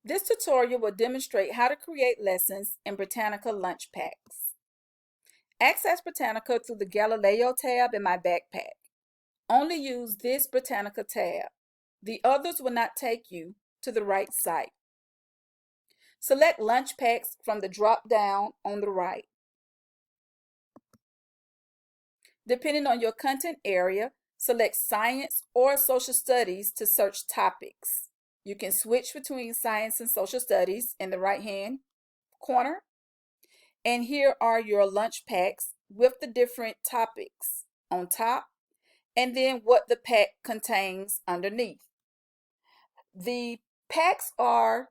This tutorial will demonstrate how to create lessons in Britannica LaunchPacks. Access Britannica through the Galileo tab in my backpack. Only use this Britannica tab. The others will not take you to the right site. Select LaunchPacks from the drop-down on the right. Depending on your content area, select Science or Social Studies to search topics. You can switch between Science and Social Studies in the right-hand corner. And here are your lunch packs with the different topics on top, and then what the pack contains underneath. The packs are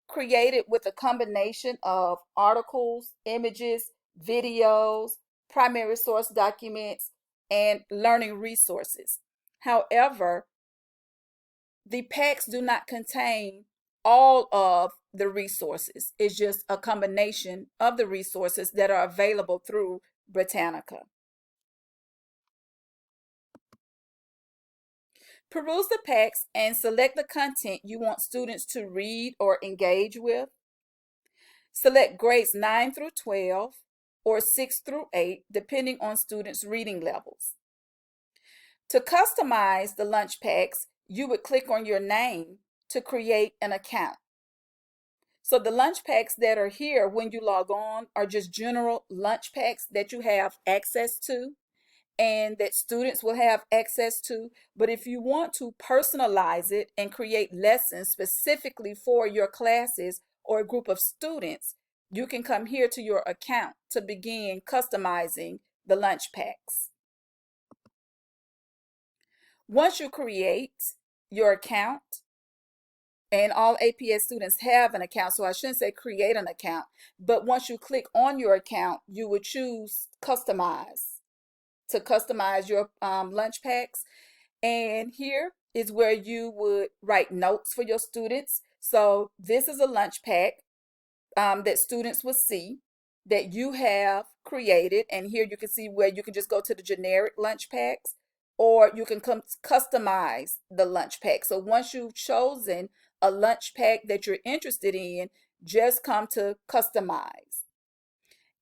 created with a combination of articles, images, videos, primary source documents, and learning resources. However, the packs do not contain all of the resources. It's just a combination of the resources that are available through Britannica. Peruse the packs and select the content you want students to read or engage with. Select grades 9 through 12 or 6 through 8, depending on students' reading levels. To customize the lunch packs, you would click on your name to create an account. So the lunch packs that are here when you log on are just general lunch packs that you have access to and that students will have access to. But if you want to personalize it and create lessons specifically for your classes or a group of students, you can come here to your account to begin customizing the lunch packs. Once you create your account, and all APS students have an account, so I shouldn't say create an account, but once you click on your account, you would choose customize to customize your lunch packs. And here is where you would write notes for your students. So this is a lunch pack that students will see that you have created. And here you can see where you can just go to the generic lunch packs, or you can customize the lunch pack. So once you've chosen a lunch pack that you're interested in, just come to customize.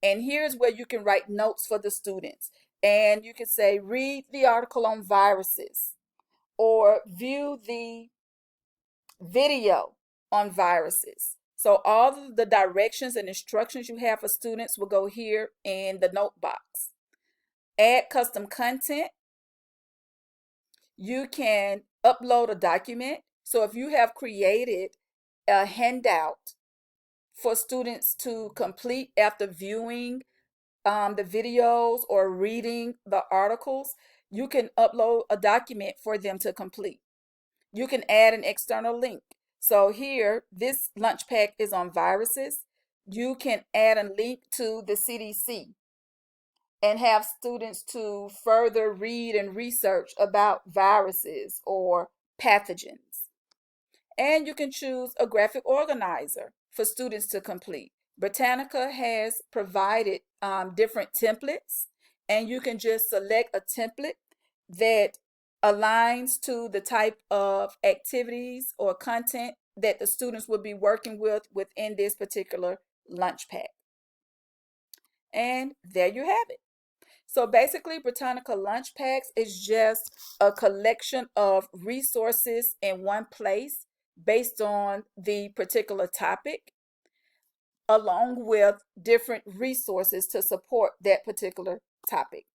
And here's where you can write notes for the students. And you can say, read the article on viruses, or view the video on viruses. So all of the directions and instructions you have for students will go here in the note box. Add custom content. You can upload a document. So if you have created a handout for students to complete after viewing the videos or reading the articles, you can upload a document for them to complete. You can add an external link. So here, this lunch pack is on viruses. You can add a link to the CDC and have students to further read and research about viruses or pathogens. And you can choose a graphic organizer for students to complete. Britannica has provided different templates, and you can just select a template that aligns to the type of activities or content that the students will be working with within this particular lunch pack. And there you have it. So basically, Britannica Lunch Packs is just a collection of resources in one place based on the particular topic, along with different resources to support that particular topic.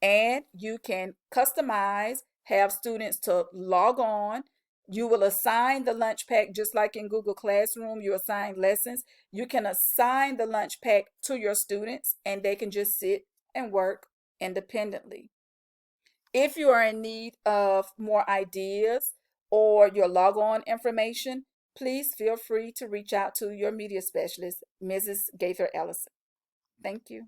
And you can customize, have students to log on. You will assign the lunch pack just like in Google Classroom, you assign lessons. You can assign the lunch pack to your students and they can just sit and work independently. If you are in need of more ideas or your log-on information, please feel free to reach out to your media specialist, Mrs. Gaither Ellison. Thank you.